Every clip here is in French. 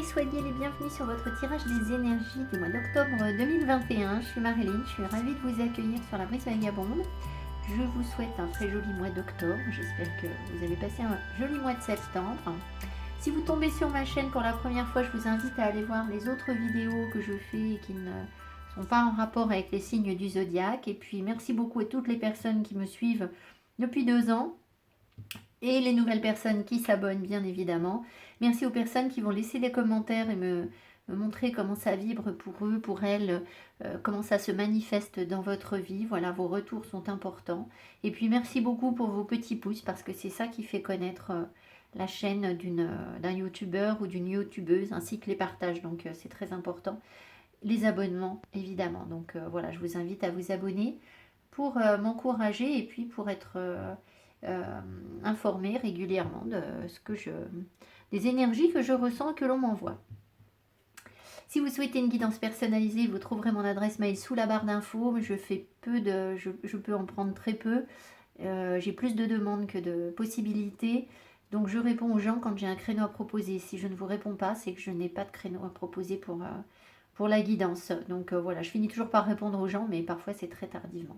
soyez les bienvenus sur votre tirage des énergies du mois d'octobre 2021. Je suis Marilyn, je suis ravie de vous accueillir sur la brise vagabonde. Je vous souhaite un très joli mois d'octobre. J'espère que vous allez passer un joli mois de septembre. Si vous tombez sur ma chaîne pour la première fois, je vous invite à aller voir les autres vidéos que je fais et qui ne sont pas en rapport avec les signes du zodiaque. Et puis merci beaucoup à toutes les personnes qui me suivent depuis 2 ans. Et les nouvelles personnes qui s'abonnent, bien évidemment. Merci aux personnes qui vont laisser des commentaires et me montrer comment ça vibre pour eux, pour elles, comment ça se manifeste dans votre vie. Voilà, vos retours sont importants. Et puis merci beaucoup pour vos petits pouces, parce que c'est ça qui fait connaître la chaîne d'un youtubeur ou d'une youtubeuse, ainsi que les partages. Donc c'est très important. Les abonnements, évidemment. Donc voilà, je vous invite à vous abonner pour m'encourager et puis pour être informé régulièrement de des énergies que je ressens et que l'on m'envoie. Si vous souhaitez une guidance personnalisée, vous trouverez mon adresse mail sous la barre d'infos. Je fais je peux en prendre très peu. J'ai plus de demandes que de possibilités. Donc je réponds aux gens quand j'ai un créneau à proposer. Si je ne vous réponds pas, c'est que je n'ai pas de créneau à proposer pour la guidance. Donc voilà, je finis toujours par répondre aux gens, mais parfois c'est très tardivement.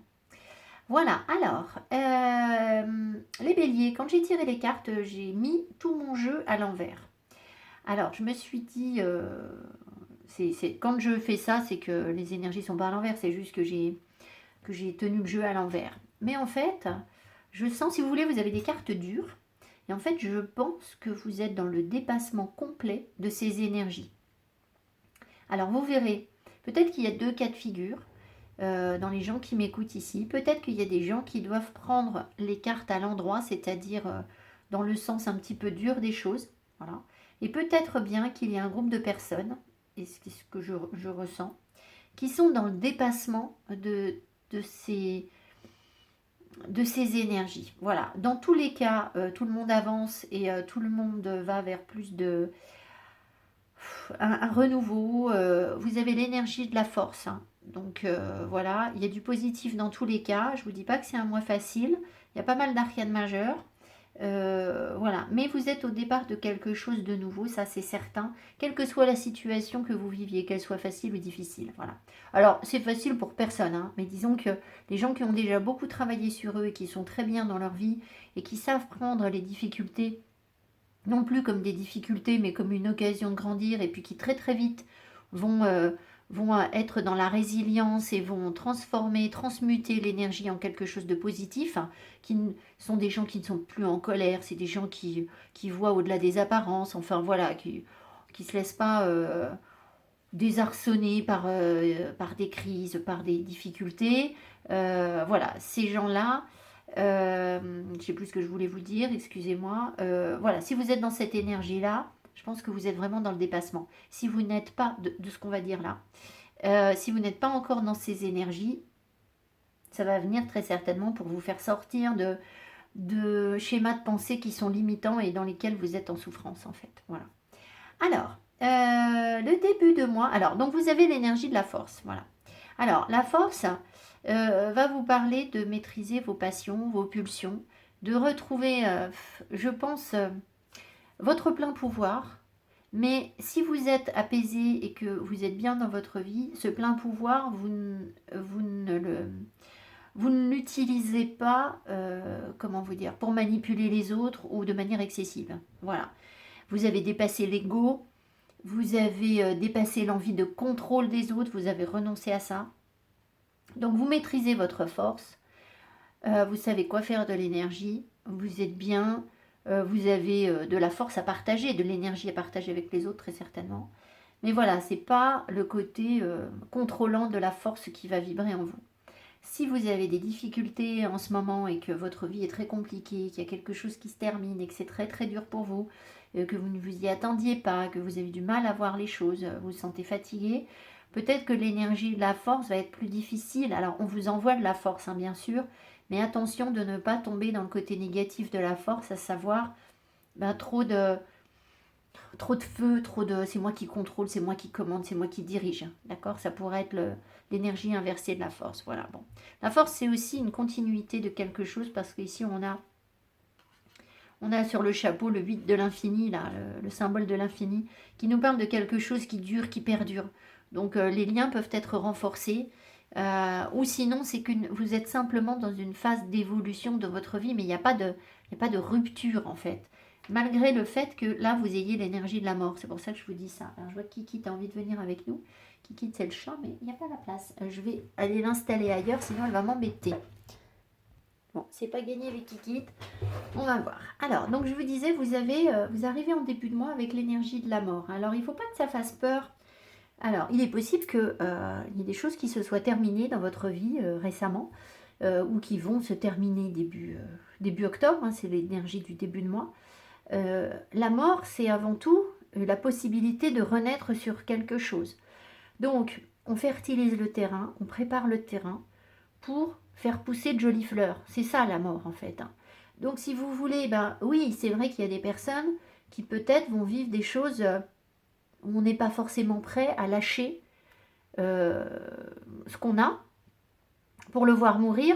Voilà, alors, les béliers, quand j'ai tiré les cartes, j'ai mis tout mon jeu à l'envers. Alors, je me suis dit, quand je fais ça, c'est que les énergies sont pas à l'envers, c'est juste que j'ai tenu le jeu à l'envers. Mais en fait, je sens, si vous voulez, vous avez des cartes dures, et en fait, je pense que vous êtes dans le dépassement complet de ces énergies. Alors, vous verrez, peut-être qu'il y a 2 cas de figure. Dans les gens qui m'écoutent ici. Peut-être qu'il y a des gens qui doivent prendre les cartes à l'endroit, c'est-à-dire dans le sens un petit peu dur des choses. Voilà. Et peut-être bien qu'il y a un groupe de personnes, et c'est ce que je ressens, qui sont dans le dépassement de ces énergies. Voilà. Dans tous les cas, tout le monde avance et tout le monde va vers plus de un renouveau. Vous avez l'énergie de la force, hein. Donc voilà, il y a du positif dans tous les cas. Je ne vous dis pas que c'est un mois facile. Il y a pas mal d'arcanes majeures. Voilà, mais vous êtes au départ de quelque chose de nouveau, ça c'est certain, quelle que soit la situation que vous viviez, qu'elle soit facile ou difficile. Voilà. Alors c'est facile pour personne, hein, mais disons que les gens qui ont déjà beaucoup travaillé sur eux et qui sont très bien dans leur vie et qui savent prendre les difficultés non plus comme des difficultés, mais comme une occasion de grandir, et puis qui très très vite vont, être dans la résilience et vont transmuter l'énergie en quelque chose de positif, hein, sont des gens qui ne sont plus en colère, c'est des gens qui voient au-delà des apparences, enfin voilà, qui ne se laissent pas désarçonner par des crises, par des difficultés. Voilà, ces gens-là, je ne sais plus ce que je voulais vous dire, excusez-moi. Voilà, si vous êtes dans cette énergie-là, je pense que vous êtes vraiment dans le dépassement. Si vous n'êtes pas, de ce qu'on va dire là, si vous n'êtes pas encore dans ces énergies, ça va venir très certainement pour vous faire sortir de schémas de pensée qui sont limitants et dans lesquels vous êtes en souffrance en fait. Voilà. Alors, le début de mois, alors donc vous avez l'énergie de la force, voilà. Alors la force va vous parler de maîtriser vos passions, vos pulsions, de retrouver, je pense, votre plein pouvoir. Mais si vous êtes apaisé et que vous êtes bien dans votre vie, ce plein pouvoir, vous ne l'utilisez pas, comment vous dire, pour manipuler les autres ou de manière excessive. Voilà. Vous avez dépassé l'ego, vous avez dépassé l'envie de contrôle des autres, vous avez renoncé à ça. Donc vous maîtrisez votre force, vous savez quoi faire de l'énergie, vous êtes bien, vous avez de la force à partager, de l'énergie à partager avec les autres très certainement. Mais voilà, c'est pas le côté contrôlant de la force qui va vibrer en vous. Si vous avez des difficultés en ce moment et que votre vie est très compliquée, qu'il y a quelque chose qui se termine et que c'est très très dur pour vous, que vous ne vous y attendiez pas, que vous avez du mal à voir les choses, vous vous sentez fatigué, peut-être que l'énergie de la force va être plus difficile. Alors on vous envoie de la force, hein, bien sûr, mais attention de ne pas tomber dans le côté négatif de la force, à savoir trop de feu, c'est moi qui contrôle, c'est moi qui commande, c'est moi qui dirige. D'accord? Ça pourrait être l'énergie inversée de la force. Voilà, bon. La force, c'est aussi une continuité de quelque chose parce qu'ici, On a sur le chapeau le 8 de l'infini, là, le symbole de l'infini, qui nous parle de quelque chose qui dure, qui perdure. Donc les liens peuvent être renforcés. Ou sinon, c'est que vous êtes simplement dans une phase d'évolution de votre vie, mais il n'y a pas de rupture en fait. Malgré le fait que là, vous ayez l'énergie de la mort. C'est pour ça que je vous dis ça. Alors, je vois que Kiki, tu as envie de venir avec nous. Kiki, c'est le chat, mais il n'y a pas la place. Je vais aller l'installer ailleurs, sinon elle va m'embêter. Bon, c'est pas gagné avec Kiki. On va voir. Alors, donc je vous disais, vous arrivez en début de mois avec l'énergie de la mort. Alors, il ne faut pas que ça fasse peur. Alors, il est possible qu'il y ait des choses qui se soient terminées dans votre vie récemment ou qui vont se terminer début octobre. Hein, c'est l'énergie du début de mois. La mort, c'est avant tout la possibilité de renaître sur quelque chose. Donc, on fertilise le terrain, on prépare le terrain pour faire pousser de jolies fleurs. C'est ça la mort en fait. Hein. Donc, si vous voulez, ben oui, c'est vrai qu'il y a des personnes qui peut-être vont vivre des choses où on n'est pas forcément prêt à lâcher ce qu'on a pour le voir mourir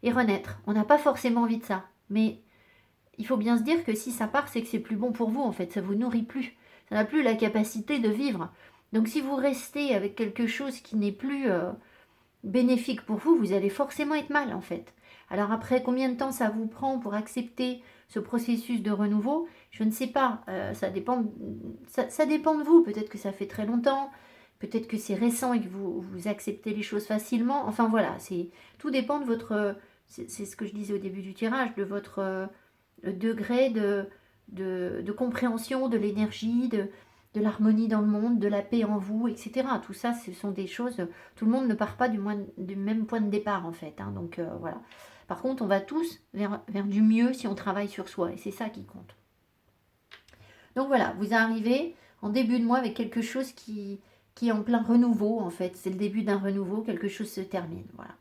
et renaître. On n'a pas forcément envie de ça. Mais il faut bien se dire que si ça part, c'est que c'est plus bon pour vous en fait. Ça vous nourrit plus. Ça n'a plus la capacité de vivre. Donc si vous restez avec quelque chose qui n'est plus bénéfique pour vous, vous allez forcément être mal en fait. Alors après, combien de temps ça vous prend pour accepter ce processus de renouveau? Je ne sais pas, ça dépend de vous. Peut-être que ça fait très longtemps, peut-être que c'est récent et que vous acceptez les choses facilement. Enfin voilà, tout dépend de votre... C'est ce que je disais au début du tirage, de votre degré de compréhension de l'énergie, de l'harmonie dans le monde, de la paix en vous, etc. Tout ça, ce sont des choses... Tout le monde ne part pas du même point de départ, en fait. Hein, donc, voilà. Par contre, on va tous vers du mieux si on travaille sur soi. Et c'est ça qui compte. Donc, voilà. Vous arrivez en début de mois avec quelque chose qui est en plein renouveau, en fait. C'est le début d'un renouveau. Quelque chose se termine. Voilà.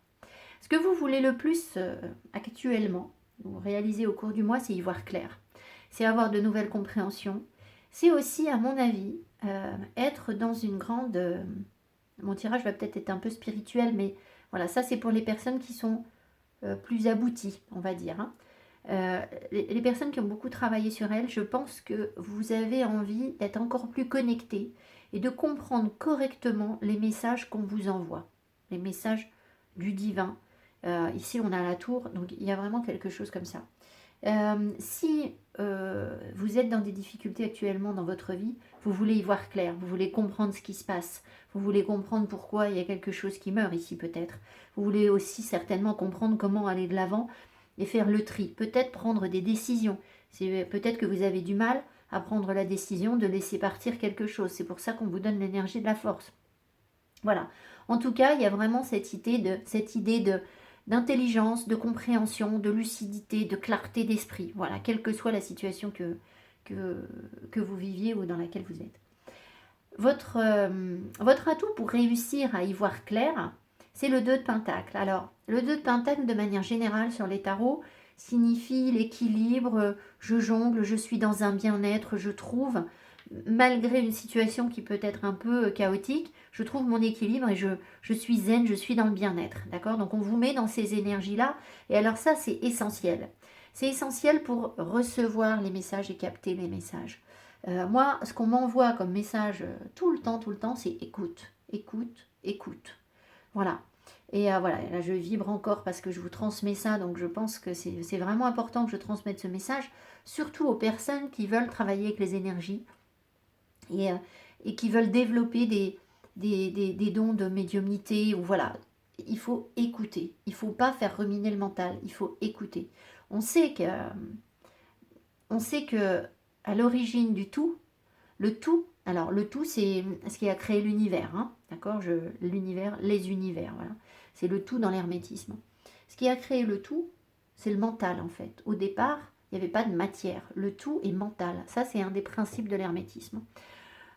Ce que vous voulez le plus actuellement, vous réalisez au cours du mois, c'est y voir clair. C'est avoir de nouvelles compréhensions. C'est aussi, à mon avis, être dans une grande... mon tirage va peut-être être un peu spirituel, mais voilà, ça c'est pour les personnes qui sont plus abouties, on va dire. Hein. Les personnes qui ont beaucoup travaillé sur elles, je pense que vous avez envie d'être encore plus connectés et de comprendre correctement les messages qu'on vous envoie, les messages du divin. Ici, on a la tour, donc il y a vraiment quelque chose comme ça. Si vous êtes dans des difficultés actuellement dans votre vie, vous voulez y voir clair, vous voulez comprendre ce qui se passe, vous voulez comprendre pourquoi il y a quelque chose qui meurt ici peut-être. Vous voulez aussi certainement comprendre comment aller de l'avant et faire le tri, peut-être prendre des décisions. Peut-être que vous avez du mal à prendre la décision de laisser partir quelque chose. C'est pour ça qu'on vous donne l'énergie de la force. Voilà. En tout cas, il y a vraiment cette idée d'intelligence, de compréhension, de lucidité, de clarté d'esprit. Voilà, quelle que soit la situation que vous viviez ou dans laquelle vous êtes. Votre atout pour réussir à y voir clair, c'est le 2 de Pentacle. Alors, le 2 de Pentacle, de manière générale sur les tarots, signifie l'équilibre, je jongle, je suis dans un bien-être, je trouve, malgré une situation qui peut être un peu chaotique, je trouve mon équilibre et je suis zen, je suis dans le bien-être. D'accord? Donc on vous met dans ces énergies-là. Et alors ça, c'est essentiel. C'est essentiel pour recevoir les messages et capter les messages. Moi, ce qu'on m'envoie comme message tout le temps, c'est écoute, écoute, écoute. Voilà. Et voilà, là je vibre encore parce que je vous transmets ça, donc je pense que c'est vraiment important que je transmette ce message, surtout aux personnes qui veulent travailler avec les énergies et qui veulent développer des dons de médiumnité. Ou voilà, il faut écouter, il ne faut pas faire ruminer le mental, il faut écouter. On sait que à l'origine du tout, le tout c'est ce qui a créé l'univers, hein, d'accord, l'univers, les univers, voilà. C'est le tout dans l'hermétisme. Ce qui a créé le tout, c'est le mental en fait. Au départ, il n'y avait pas de matière. Le tout est mental. Ça, c'est un des principes de l'hermétisme.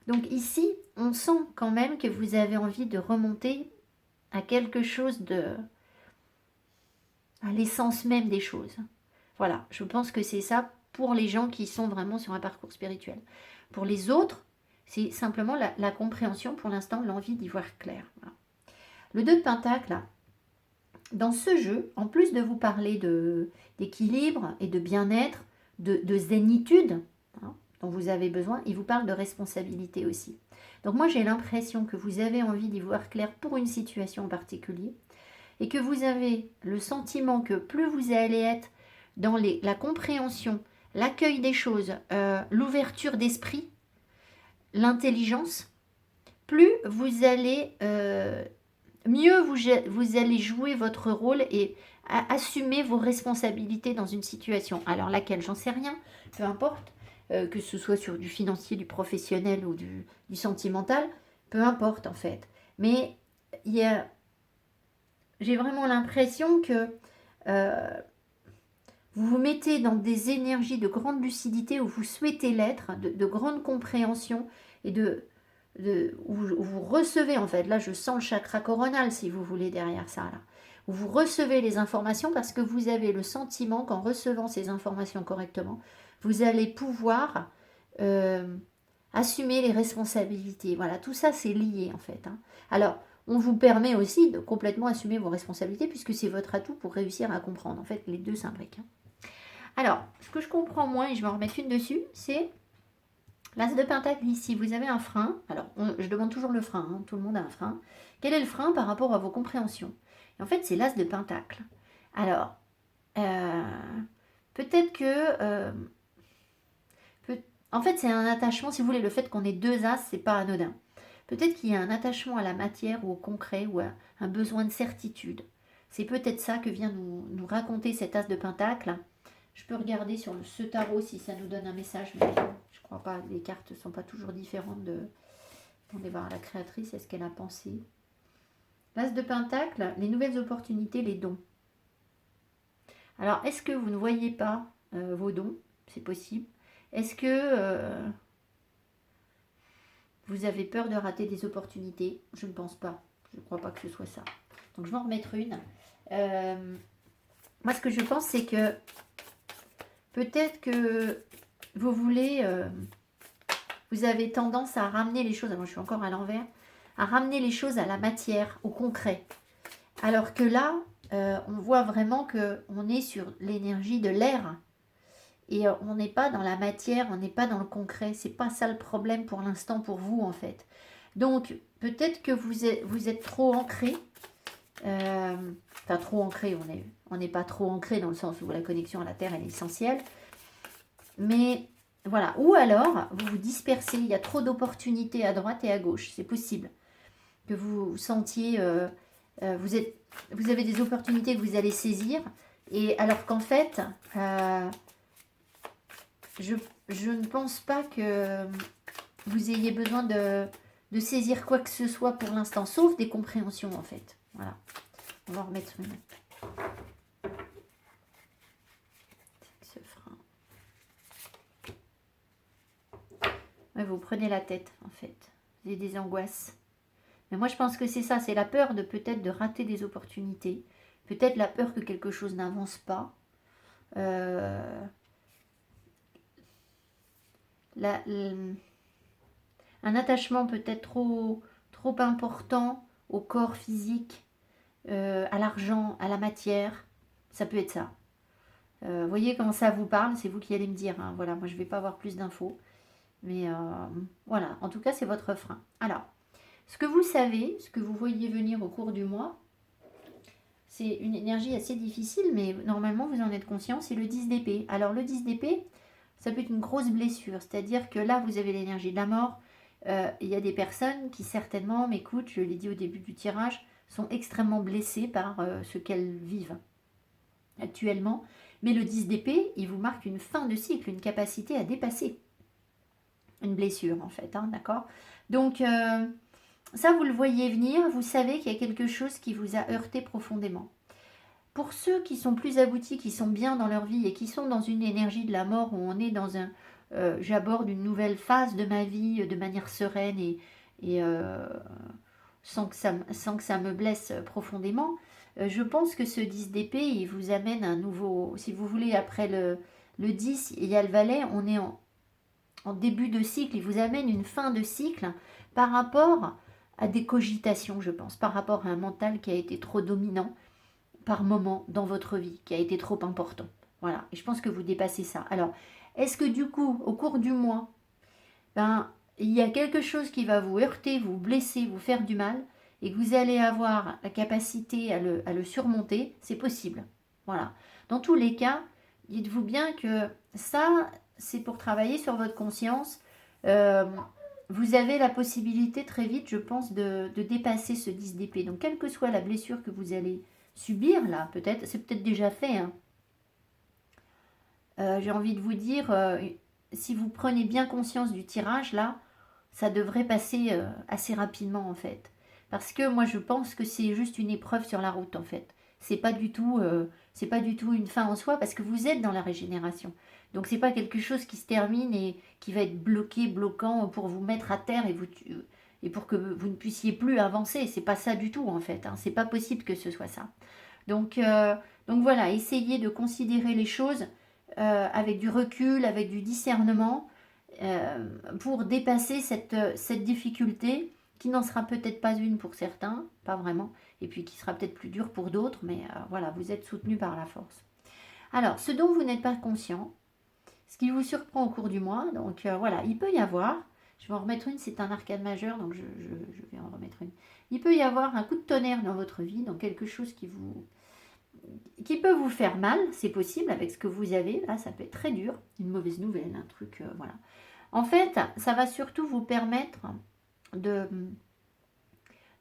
Donc ici, on sent quand même que vous avez envie de remonter à quelque chose à l'essence même des choses. Voilà, je pense que c'est ça pour les gens qui sont vraiment sur un parcours spirituel. Pour les autres, c'est simplement la compréhension, pour l'instant, l'envie d'y voir clair. Voilà. Le 2 de Pentacle, là, dans ce jeu, en plus de vous parler d'équilibre et de bien-être, de zénitude hein, dont vous avez besoin. Il vous parle de responsabilité aussi. Donc moi, j'ai l'impression que vous avez envie d'y voir clair pour une situation en particulier et que vous avez le sentiment que plus vous allez être dans la compréhension, l'accueil des choses, l'ouverture d'esprit, l'intelligence, plus vous allez, mieux vous allez jouer votre rôle et assumer vos responsabilités dans une situation. Alors laquelle, j'en sais rien, peu importe, que ce soit sur du financier, du professionnel ou du sentimental, peu importe en fait. Mais j'ai vraiment l'impression que vous vous mettez dans des énergies de grande lucidité où vous souhaitez l'être, de grande compréhension et où vous recevez en fait, là je sens le chakra coronal si vous voulez derrière ça là, où vous recevez les informations parce que vous avez le sentiment qu'en recevant ces informations correctement, vous allez pouvoir assumer les responsabilités. Voilà, tout ça c'est lié en fait. Hein. Alors, on vous permet aussi de complètement assumer vos responsabilités puisque c'est votre atout pour réussir à comprendre. En fait, les deux s'imbriquent. Hein. Alors, ce que je comprends moins, et je vais en remettre une dessus, c'est l'As de Pentacle ici. Vous avez un frein. Alors, je demande toujours le frein. Hein, tout le monde a un frein. Quel est le frein par rapport à vos compréhensions? Et en fait, c'est l'As de Pentacle. Alors, peut-être que... en fait, c'est un attachement, si vous voulez, le fait qu'on ait deux As, c'est pas anodin. Peut-être qu'il y a un attachement à la matière ou au concret ou à un besoin de certitude. C'est peut-être ça que vient nous raconter cet As de Pentacle. Je peux regarder sur ce tarot si ça nous donne un message, mais je ne crois pas. Les cartes ne sont pas toujours différentes de... Attendez voir la créatrice, est-ce qu'elle a pensé? L'As de Pentacle, les nouvelles opportunités, les dons. Alors, est-ce que vous ne voyez pas vos dons? C'est possible. Est-ce que vous avez peur de rater des opportunités? Je ne pense pas. Je ne crois pas que ce soit ça. Donc, je vais en remettre une. Moi, ce que je pense, c'est que peut-être que vous voulez... vous avez tendance à ramener les choses... Moi, je suis encore à l'envers. À ramener les choses à la matière, au concret. Alors que là, on voit vraiment qu'on est sur l'énergie de l'air. Et on n'est pas dans la matière, on n'est pas dans le concret. C'est pas ça le problème pour l'instant pour vous, en fait. Donc, peut-être que vous êtes trop ancré. Enfin, trop ancré, on n'est pas trop ancré dans le sens où la connexion à la Terre est essentielle. Mais voilà. Ou alors, vous vous dispersez. Il y a trop d'opportunités à droite et à gauche. C'est possible que vous sentiez... vous avez des opportunités que vous allez saisir. Et alors qu'en fait... je ne pense pas que vous ayez besoin de saisir quoi que ce soit pour l'instant, sauf des compréhensions en fait. Voilà. On va en remettre une. Ce frein. Ouais, vous prenez la tête en fait. Vous avez des angoisses. Mais moi je pense que c'est ça, c'est la peur de peut-être de rater des opportunités. Peut-être la peur que quelque chose n'avance pas. Un attachement peut-être trop important au corps physique, à l'argent, à la matière. Ça peut être ça. Vous voyez comment ça vous parle, c'est vous qui allez me dire. Hein. Voilà, moi je ne vais pas avoir plus d'infos. Mais voilà, en tout cas c'est votre frein. Alors, ce que vous savez, ce que vous voyez venir au cours du mois, c'est une énergie assez difficile, mais normalement vous en êtes conscient, c'est le 10 d'épée. Alors le 10 d'épée, ça peut être une grosse blessure, c'est-à-dire que là vous avez l'énergie de la mort. Il y a des personnes qui certainement m'écoutent, je l'ai dit au début du tirage, sont extrêmement blessées par ce qu'elles vivent actuellement. Mais le 10 d'épée, il vous marque une fin de cycle, une capacité à dépasser une blessure en fait, hein, d'accord? Donc ça vous le voyez venir, vous savez qu'il y a quelque chose qui vous a heurté profondément. Pour ceux qui sont plus aboutis, qui sont bien dans leur vie et qui sont dans une énergie de la mort où on est dans un... j'aborde une nouvelle phase de ma vie de manière sereine et sans que ça me blesse profondément, je pense que ce 10 d'épée, il vous amène un nouveau... Si vous voulez, après le 10, il y a le valet, on est en début de cycle, il vous amène une fin de cycle par rapport à des cogitations, je pense, par rapport à un mental qui a été trop dominant par moment dans votre vie, qui a été trop important. Voilà, et je pense que vous dépassez ça. Alors, est-ce que du coup, au cours du mois, ben, il y a quelque chose qui va vous heurter, vous blesser, vous faire du mal, et que vous allez avoir la capacité à le surmonter? C'est possible. Voilà. Dans tous les cas, dites-vous bien que ça, c'est pour travailler sur votre conscience. Euh, Vous avez la possibilité très vite, je pense, de dépasser ce 10 d'épée. Donc, quelle que soit la blessure que vous allez subir, là, peut-être, c'est peut-être déjà fait, hein. J'ai envie de vous dire, si vous prenez bien conscience du tirage, là, ça devrait passer assez rapidement, en fait. Parce que moi, je pense que c'est juste une épreuve sur la route, en fait. C'est pas du tout une fin en soi, parce que vous êtes dans la régénération. Donc, c'est pas quelque chose qui se termine et qui va être bloquant pour vous mettre à terre et pour que vous ne puissiez plus avancer. C'est pas ça du tout, en fait, hein. C'est pas possible que ce soit ça. Donc, donc voilà, essayez de considérer les choses avec du recul, avec du discernement, pour dépasser cette difficulté qui n'en sera peut-être pas une pour certains, pas vraiment, et puis qui sera peut-être plus dure pour d'autres, mais voilà, vous êtes soutenu par la force. Alors, ce dont vous n'êtes pas conscient, ce qui vous surprend au cours du mois, donc voilà, il peut y avoir, je vais en remettre une, c'est un arcane majeur, donc je vais en remettre une. Il peut y avoir un coup de tonnerre dans votre vie, donc quelque chose qui peut vous faire mal, c'est possible avec ce que vous avez, là ça peut être très dur, une mauvaise nouvelle, un truc, voilà. En fait, ça va surtout vous permettre de,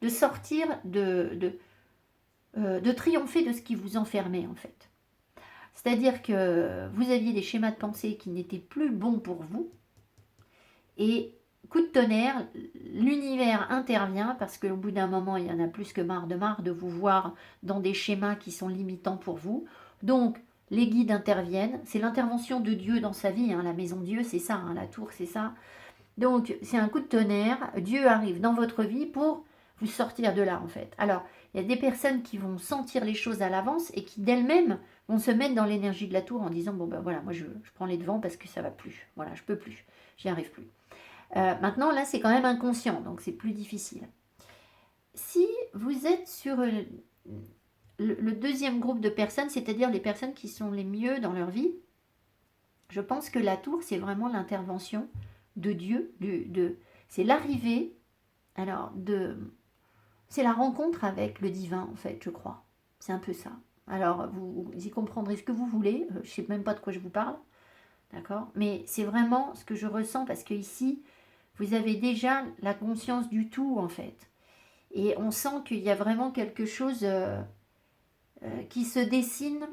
de sortir, de triompher de ce qui vous enfermait en fait. C'est-à-dire que vous aviez des schémas de pensée qui n'étaient plus bons pour vous, et coup de tonnerre, l'univers intervient parce qu'au bout d'un moment, il y en a plus que marre de vous voir dans des schémas qui sont limitants pour vous. Donc, les guides interviennent. C'est l'intervention de Dieu dans sa vie, hein. La maison Dieu, c'est ça, hein. La tour, c'est ça. Donc, c'est un coup de tonnerre. Dieu arrive dans votre vie pour vous sortir de là, en fait. Alors, il y a des personnes qui vont sentir les choses à l'avance et qui, d'elles-mêmes, vont se mettre dans l'énergie de la tour en disant, bon ben voilà, moi je prends les devants parce que ça va plus. Voilà, je peux plus. J'y arrive plus. Maintenant, là, c'est quand même inconscient, donc c'est plus difficile. Si vous êtes sur le deuxième groupe de personnes, c'est-à-dire les personnes qui sont les mieux dans leur vie, je pense que la tour, c'est vraiment l'intervention de Dieu, c'est l'arrivée, alors, c'est la rencontre avec le divin, en fait, je crois. C'est un peu ça. Alors, vous y comprendrez ce que vous voulez, je ne sais même pas de quoi je vous parle, d'accord? Mais c'est vraiment ce que je ressens, parce que ici, vous avez déjà la conscience du tout, en fait. Et on sent qu'il y a vraiment quelque chose qui se dessine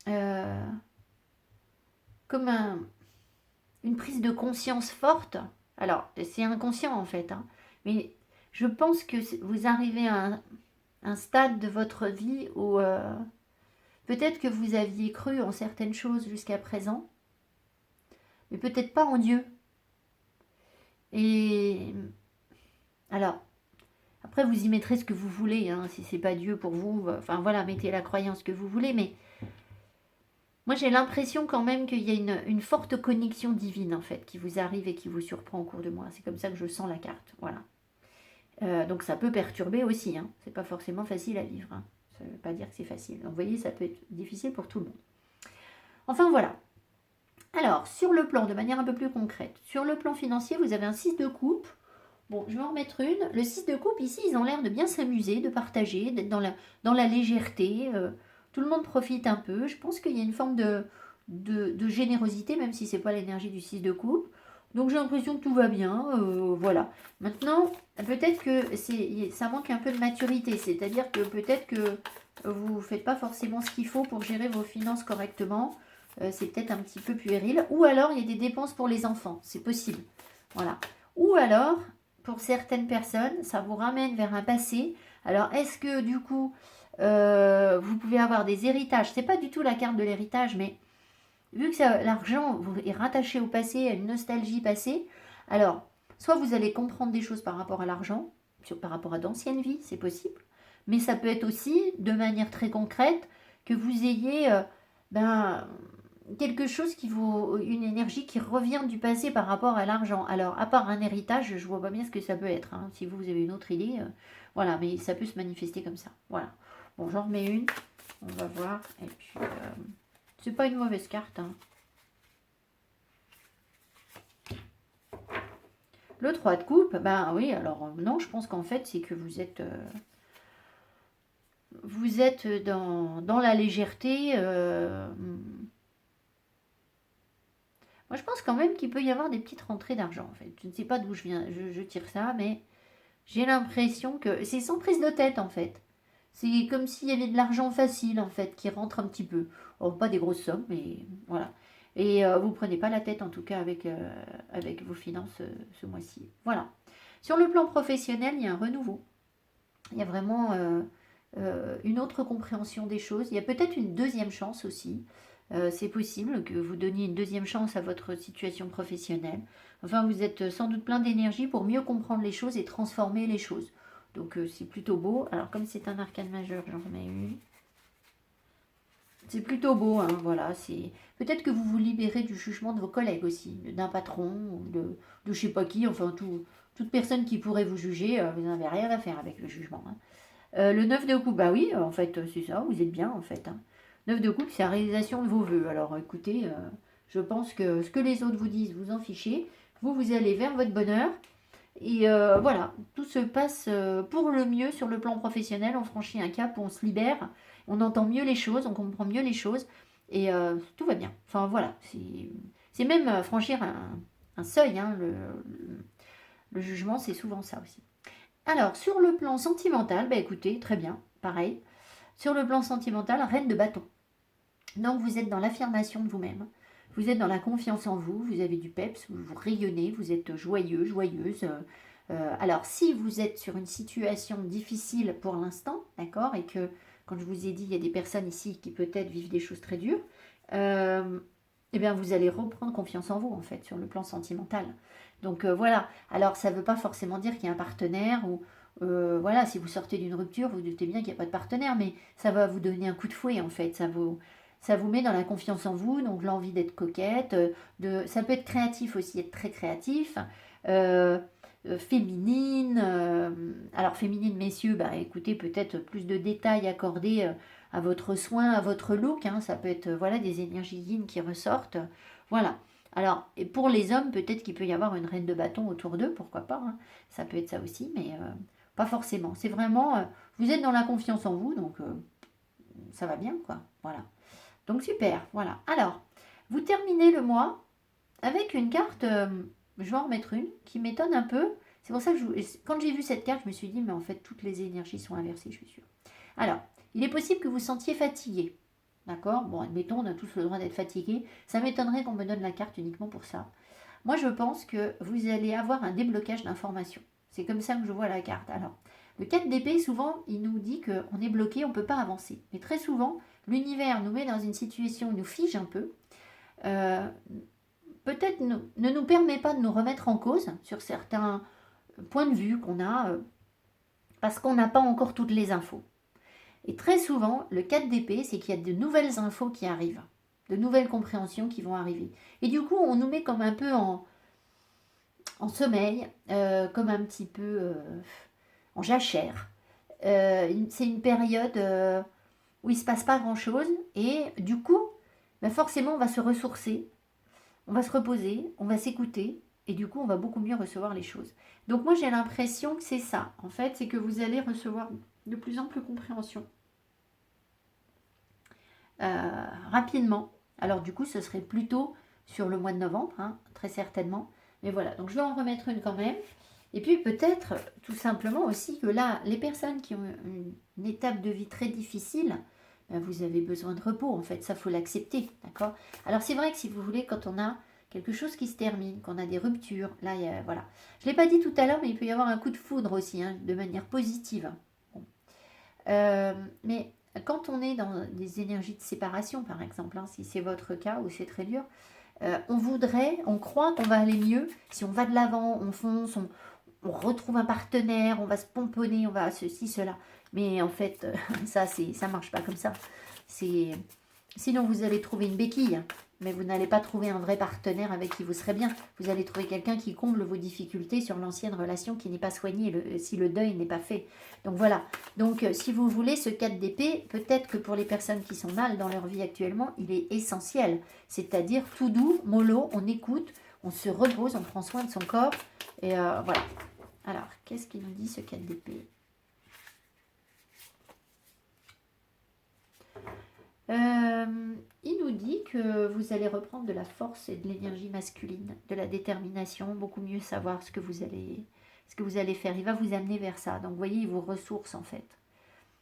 euh, comme une prise de conscience forte. Alors, c'est inconscient, en fait, hein, mais je pense que vous arrivez à un stade de votre vie où peut-être que vous aviez cru en certaines choses jusqu'à présent, mais peut-être pas en Dieu. Et alors, après, vous y mettrez ce que vous voulez, hein, si c'est pas Dieu pour vous. Enfin voilà, mettez la croyance que vous voulez, mais moi j'ai l'impression quand même qu'il y a une forte connexion divine en fait qui vous arrive et qui vous surprend au cours de moi. C'est comme ça que je sens la carte, voilà. Donc ça peut perturber aussi, hein. C'est pas forcément facile à vivre, hein. Ça ne veut pas dire que c'est facile. Donc vous voyez, ça peut être difficile pour tout le monde. Enfin voilà. Alors, sur le plan, de manière un peu plus concrète, sur le plan financier, vous avez un 6 de coupe. Bon, je vais en remettre une. Le 6 de coupe, ici, ils ont l'air de bien s'amuser, de partager, d'être dans la légèreté. Tout le monde profite un peu. Je pense qu'il y a une forme de générosité, même si ce n'est pas l'énergie du 6 de coupe. Donc j'ai l'impression que tout va bien. Voilà. Maintenant, peut-être que ça manque un peu de maturité. C'est-à-dire que peut-être que vous ne faites pas forcément ce qu'il faut pour gérer vos finances correctement. C'est peut-être un petit peu puéril. Ou alors, il y a des dépenses pour les enfants. C'est possible. Voilà. Ou alors, pour certaines personnes, ça vous ramène vers un passé. Alors, est-ce que du coup, vous pouvez avoir des héritages? C'est pas du tout la carte de l'héritage, mais vu que l'argent est rattaché au passé, à une nostalgie passée, alors, soit vous allez comprendre des choses par rapport à l'argent, par rapport à d'anciennes vies, c'est possible, mais ça peut être aussi, de manière très concrète, que vous ayez quelque chose qui vaut une énergie qui revient du passé par rapport à l'argent. Alors, à part un héritage, je vois pas bien ce que ça peut être, hein. Si vous avez une autre idée, voilà, mais ça peut se manifester comme ça. Voilà. Bon, j'en remets une, on va voir, et puis C'est pas une mauvaise carte. Hein. Le 3 de coupe, ben oui, alors non, je pense qu'en fait, c'est que vous êtes dans la légèreté. Moi, je pense quand même qu'il peut y avoir des petites rentrées d'argent, en fait. Je ne sais pas d'où je tire ça, mais j'ai l'impression que c'est sans prise de tête, en fait. C'est comme s'il y avait de l'argent facile, en fait, qui rentre un petit peu. Oh, pas des grosses sommes, mais voilà. Et vous ne prenez pas la tête, en tout cas, avec vos finances ce mois-ci. Voilà. Sur le plan professionnel, il y a un renouveau. Il y a vraiment une autre compréhension des choses. Il y a peut-être une deuxième chance aussi. C'est possible que vous donniez une deuxième chance à votre situation professionnelle. Enfin, vous êtes sans doute plein d'énergie pour mieux comprendre les choses et transformer les choses. Donc, c'est plutôt beau. Alors, comme c'est un arcane majeur, j'en remets une. C'est plutôt beau, hein, voilà. Peut-être que vous vous libérez du jugement de vos collègues aussi, d'un patron, ou de je sais pas qui, enfin, toute personne qui pourrait vous juger, vous n'avez rien à faire avec le jugement. Hein. Le 9 de coupe, bah oui, en fait, c'est ça, vous êtes bien, en fait. Hein. 9 de coupe, c'est la réalisation de vos vœux. Alors, écoutez, je pense que ce que les autres vous disent, vous en fichez. Vous allez vers votre bonheur. Et voilà, tout se passe pour le mieux sur le plan professionnel. On franchit un cap, on se libère, on entend mieux les choses, on comprend mieux les choses. Et tout va bien. Enfin, voilà, c'est même franchir un seuil. Hein, le jugement, c'est souvent ça aussi. Alors, sur le plan sentimental, bah écoutez, très bien, pareil. Sur le plan sentimental, reine de bâton. Donc, vous êtes dans l'affirmation de vous-même. Vous êtes dans la confiance en vous, vous avez du peps, vous rayonnez, vous êtes joyeux, joyeuse. Alors, si vous êtes sur une situation difficile pour l'instant, d'accord, et que, quand je vous ai dit, il y a des personnes ici qui peut-être vivent des choses très dures, eh bien, vous allez reprendre confiance en vous, en fait, sur le plan sentimental. Donc, voilà. Alors, ça ne veut pas forcément dire qu'il y a un partenaire ou... voilà, si vous sortez d'une rupture, vous doutez bien qu'il n'y a pas de partenaire, mais ça va vous donner un coup de fouet, en fait. Ça vous met dans la confiance en vous, donc l'envie d'être coquette. Ça peut être créatif aussi, être très créatif. Féminine. Alors, féminine, messieurs, bah, écoutez, peut-être plus de détails accordés à votre soin, à votre look. Hein, ça peut être voilà, des énergies yin qui ressortent. Voilà. Alors, et pour les hommes, peut-être qu'il peut y avoir une reine de bâton autour d'eux, pourquoi pas. Hein. Ça peut être ça aussi, mais pas forcément. C'est vraiment, vous êtes dans la confiance en vous, donc ça va bien, quoi. Voilà. Donc super, voilà. Alors, vous terminez le mois avec une carte, je vais en remettre une, qui m'étonne un peu. C'est pour ça que quand j'ai vu cette carte, je me suis dit, mais en fait, toutes les énergies sont inversées, je suis sûre. Alors, il est possible que vous sentiez fatigué. D'accord? Bon, admettons, on a tous le droit d'être fatigué. Ça m'étonnerait qu'on me donne la carte uniquement pour ça. Moi, je pense que vous allez avoir un déblocage d'informations. C'est comme ça que je vois la carte. Alors, le 4 d'épée, souvent, il nous dit qu'on est bloqué, on ne peut pas avancer. Mais très souvent, l'univers nous met dans une situation où il nous fige un peu. Peut-être ne nous permet pas de nous remettre en cause sur certains points de vue qu'on a, parce qu'on n'a pas encore toutes les infos. Et très souvent, le 4 d'épée, c'est qu'il y a de nouvelles infos qui arrivent, de nouvelles compréhensions qui vont arriver. Et du coup, on nous met comme un peu en sommeil, comme un petit peu en jachère. C'est une période où il ne se passe pas grand-chose, et du coup, ben forcément, on va se ressourcer, on va se reposer, on va s'écouter, et du coup, on va beaucoup mieux recevoir les choses. Donc moi, j'ai l'impression que c'est ça, en fait, c'est que vous allez recevoir de plus en plus compréhension. Rapidement. Alors du coup, ce serait plutôt sur le mois de novembre, hein, très certainement. Mais voilà, donc je vais en remettre une quand même. Et puis peut-être, tout simplement aussi, que là, les personnes qui ont une étape de vie très difficile, ben, vous avez besoin de repos, en fait, ça faut l'accepter, d'accord? Alors c'est vrai que si vous voulez, quand on a quelque chose qui se termine, qu'on a des ruptures, là, voilà. Je ne l'ai pas dit tout à l'heure, mais il peut y avoir un coup de foudre aussi, hein, de manière positive. Bon. Mais quand on est dans des énergies de séparation, par exemple, hein, si c'est votre cas ou c'est très dur, on croit qu'on va aller mieux si on va de l'avant, on fonce, on retrouve un partenaire, on va se pomponner, on va ceci, cela. Mais en fait, ça marche pas comme ça. Sinon, vous allez trouver une béquille. mais vous n'allez pas trouver un vrai partenaire avec qui vous serez bien. Vous allez trouver quelqu'un qui comble vos difficultés sur l'ancienne relation qui n'est pas soignée, si le deuil n'est pas fait. Donc voilà. Donc si vous voulez ce 4 d'épée, peut-être que pour les personnes qui sont mal dans leur vie actuellement, il est essentiel. C'est-à-dire tout doux, mollo, on écoute, on se repose, on prend soin de son corps. Et voilà. Alors, qu'est-ce qu'il nous dit ce 4 d'épée? Il nous dit que vous allez reprendre de la force et de l'énergie masculine, de la détermination, beaucoup mieux savoir ce que vous allez faire. Il va vous amener vers ça. Donc, vous voyez, il vous ressource en fait.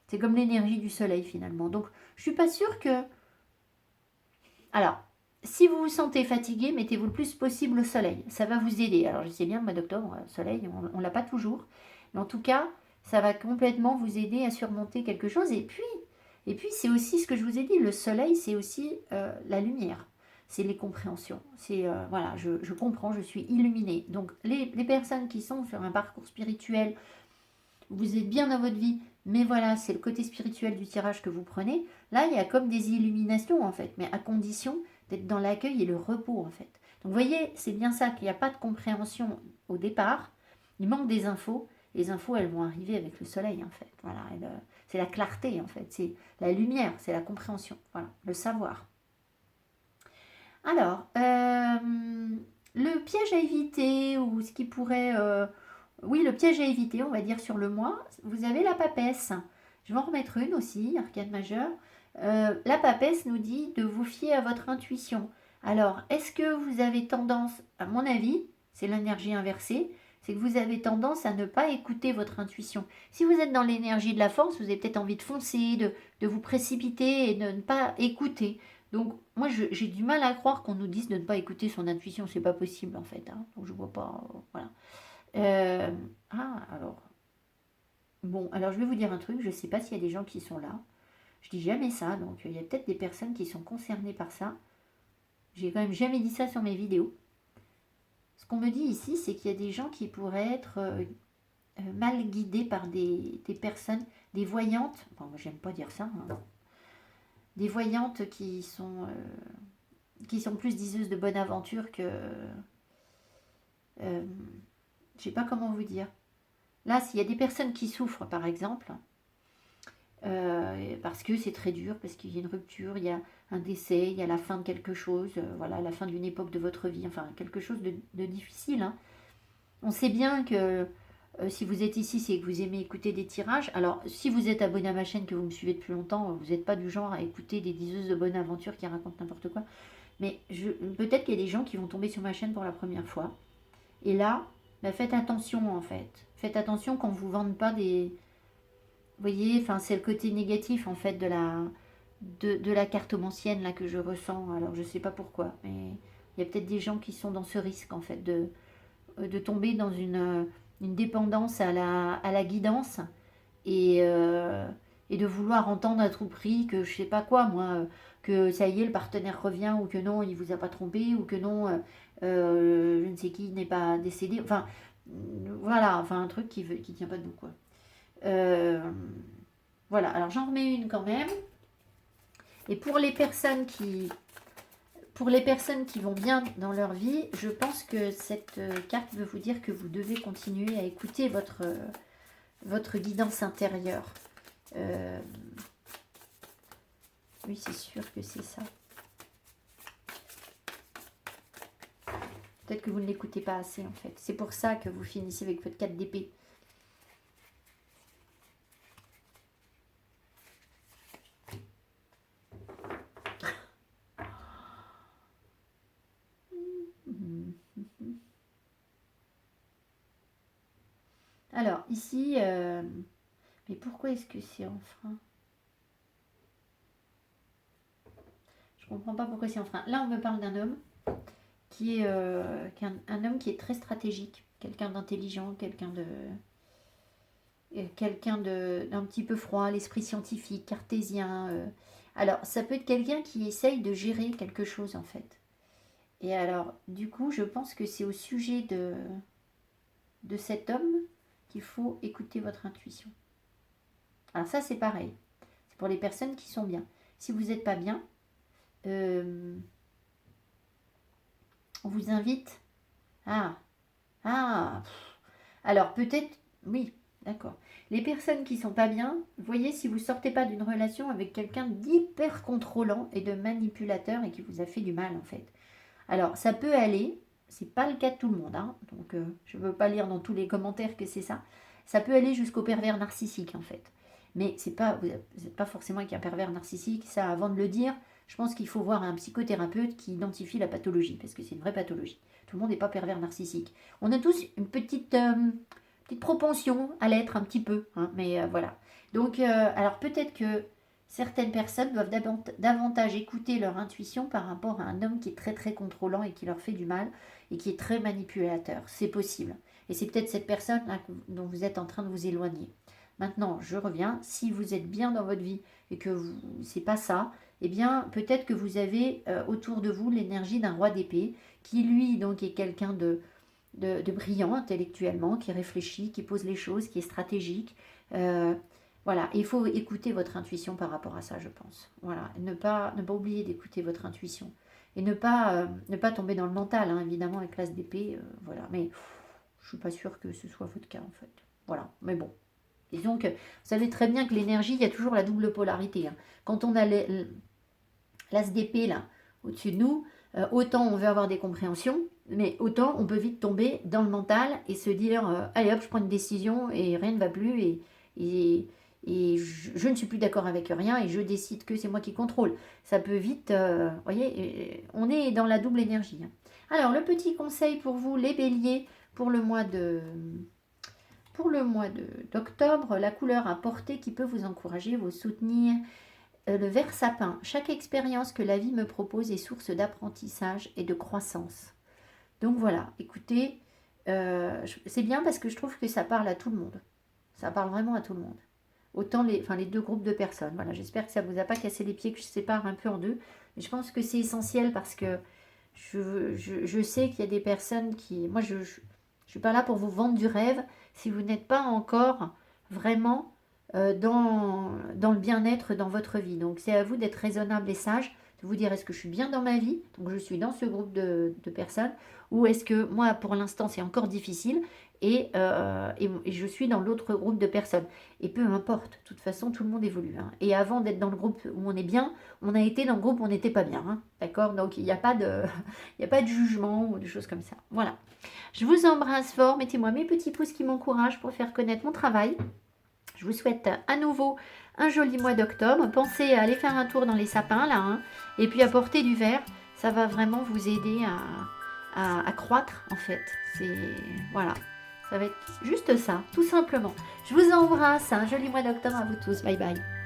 C'est comme l'énergie du soleil finalement. Donc, je suis pas sûre que... Alors, si vous vous sentez fatigué, mettez-vous le plus possible au soleil. Ça va vous aider. Alors, je sais bien, le mois d'octobre, soleil, on ne l'a pas toujours. Mais en tout cas, ça va complètement vous aider à surmonter quelque chose. Et puis, c'est aussi ce que je vous ai dit, le soleil, c'est aussi la lumière. C'est les compréhensions. C'est, voilà, je comprends, je suis illuminée. Donc, les personnes qui sont sur un parcours spirituel, vous êtes bien dans votre vie, mais voilà, c'est le côté spirituel du tirage que vous prenez. Là, il y a comme des illuminations, en fait, mais à condition d'être dans l'accueil et le repos, en fait. Donc, vous voyez, c'est bien ça, qu'il n'y a pas de compréhension au départ. Il manque des infos. Les infos, elles vont arriver avec le soleil, en fait. Voilà, c'est la clarté, en fait. C'est la lumière, c'est la compréhension. Voilà, le savoir. Alors, le piège à éviter, ou ce qui pourrait... oui, le piège à éviter, on va dire sur le mois, vous avez la papesse. Je vais en remettre une aussi, arcane majeure. La papesse nous dit de vous fier à votre intuition. Alors, est-ce que vous avez tendance, à mon avis, c'est l'énergie inversée, c'est que vous avez tendance à ne pas écouter votre intuition. Si vous êtes dans l'énergie de la force, vous avez peut-être envie de foncer, de vous précipiter et de ne pas écouter. Donc, moi, j'ai du mal à croire qu'on nous dise de ne pas écouter son intuition. C'est pas possible, en fait. Hein. Donc, je vois pas... voilà. Alors. Bon, alors je vais vous dire un truc, je ne sais pas s'il y a des gens qui sont là. Je dis jamais ça, donc il y a peut-être des personnes qui sont concernées par ça. J'ai quand même jamais dit ça sur mes vidéos. Ce qu'on me dit ici, c'est qu'il y a des gens qui pourraient être mal guidés par des personnes, des voyantes. Bon, j'aime pas dire ça. Hein, des voyantes qui sont plus diseuses de bonne aventure que... je sais pas comment vous dire. Là, s'il y a des personnes qui souffrent, par exemple, parce que c'est très dur, parce qu'il y a une rupture, il y a un décès, il y a la fin de quelque chose, voilà, la fin d'une époque de votre vie, enfin, quelque chose de difficile. Hein. On sait bien que si vous êtes ici, c'est que vous aimez écouter des tirages. Alors, si vous êtes abonné à ma chaîne, que vous me suivez depuis longtemps, vous n'êtes pas du genre à écouter des diseuses de bonne aventure qui racontent n'importe quoi. Mais peut-être qu'il y a des gens qui vont tomber sur ma chaîne pour la première fois. Et là, bah, faites attention en fait. Faites attention qu'on ne vous vende pas des... Vous voyez, enfin, c'est le côté négatif en fait de la cartomancienne là que je ressens. Alors je ne sais pas pourquoi, mais il y a peut-être des gens qui sont dans ce risque en fait de tomber dans une dépendance à la guidance et de vouloir entendre à tout prix que je sais pas quoi moi, que ça y est le partenaire revient ou que non il vous a pas trompé ou que non je ne sais qui n'est pas décédé. Enfin voilà, enfin un truc qui tient pas debout quoi. Voilà, alors j'en remets une quand même. Et pour les personnes qui vont bien dans leur vie, je pense que cette carte veut vous dire que vous devez continuer à écouter votre guidance intérieure. Oui, c'est sûr que c'est ça. Peut-être que vous ne l'écoutez pas assez en fait. C'est pour ça que vous finissez avec votre 4 d'épée. Alors, ici, mais pourquoi est-ce que c'est en frein? Je comprends pas pourquoi c'est en frein. Là, on me parle d'un homme qui est un homme qui est très stratégique, quelqu'un d'intelligent, quelqu'un d'un petit peu froid, l'esprit scientifique, cartésien. Alors, ça peut être quelqu'un qui essaye de gérer quelque chose, en fait. Et alors, du coup, je pense que c'est au sujet de cet homme qu'il faut écouter votre intuition. Alors ça, c'est pareil. C'est pour les personnes qui sont bien. Si vous n'êtes pas bien, On vous invite. Ah, ah. Alors peut-être, oui, d'accord. Les personnes qui sont pas bien, voyez si vous sortez pas d'une relation avec quelqu'un d'hyper contrôlant et de manipulateur et qui vous a fait du mal en fait. Alors ça peut aller, c'est pas le cas de tout le monde, hein, donc je veux pas lire dans tous les commentaires que c'est ça. Ça peut aller jusqu'au pervers narcissique en fait. Mais c'est pas, vous n'êtes pas forcément avec un pervers narcissique, ça avant de le dire, je pense qu'il faut voir un psychothérapeute qui identifie la pathologie, parce que c'est une vraie pathologie. Tout le monde n'est pas pervers narcissique. On a tous une petite propension à l'être un petit peu, hein, mais voilà. Donc, alors peut-être que certaines personnes doivent davantage écouter leur intuition par rapport à un homme qui est très très contrôlant et qui leur fait du mal et qui est très manipulateur. C'est possible. Et c'est peut-être cette personne-là dont vous êtes en train de vous éloigner. Maintenant, je reviens. Si vous êtes bien dans votre vie et que c'est pas ça, eh bien, peut-être que vous avez autour de vous l'énergie d'un roi d'épée qui, lui, donc, est quelqu'un de brillant intellectuellement, qui réfléchit, qui pose les choses, qui est stratégique. Voilà, il faut écouter votre intuition par rapport à ça, je pense. Voilà, ne pas oublier d'écouter votre intuition. Et ne pas tomber dans le mental, hein, évidemment, avec l'as d'épée. Voilà, mais je ne suis pas sûre que ce soit votre cas, en fait. Voilà, mais bon. Disons que vous savez très bien que l'énergie, il y a toujours la double polarité. Hein. Quand on a l'as d'épée, là, au-dessus de nous, autant on veut avoir des compréhensions, mais autant on peut vite tomber dans le mental et se dire allez hop, je prends une décision et rien ne va plus et je ne suis plus d'accord avec rien et je décide que c'est moi qui contrôle. Ça peut vite, vous voyez, on est dans la double énergie. Hein. Alors, le petit conseil pour vous, les béliers, pour le mois d'octobre, la couleur à porter qui peut vous encourager, vous soutenir, le vert sapin. Chaque expérience que la vie me propose est source d'apprentissage et de croissance. Donc voilà, écoutez, c'est bien parce que je trouve que ça parle à tout le monde. Ça parle vraiment à tout le monde. Autant les deux groupes de personnes. Voilà, j'espère que ça ne vous a pas cassé les pieds, que je sépare un peu en deux. Mais je pense que c'est essentiel parce que je sais qu'il y a des personnes qui... Moi, je ne suis pas là pour vous vendre du rêve si vous n'êtes pas encore vraiment dans le bien-être dans votre vie. Donc, c'est à vous d'être raisonnable et sage, de vous dire est-ce que je suis bien dans ma vie, donc je suis dans ce groupe de personnes, ou est-ce que moi, pour l'instant, c'est encore difficile et je suis dans l'autre groupe de personnes. Et peu importe, de toute façon, tout le monde évolue. Hein. Et avant d'être dans le groupe où on est bien, on a été dans le groupe où on n'était pas bien. Hein. D'accord. Donc, il n'y a pas de jugement ou de choses comme ça. Voilà. Je vous embrasse fort. Mettez-moi mes petits pouces qui m'encouragent pour faire connaître mon travail. Je vous souhaite à nouveau un joli mois d'octobre. Pensez à aller faire un tour dans les sapins, là. Hein, et puis à porter du vert. Ça va vraiment vous aider à croître, en fait. Voilà. Ça va être juste ça, tout simplement. Je vous embrasse. Un joli mois d'octobre à vous tous. Bye bye.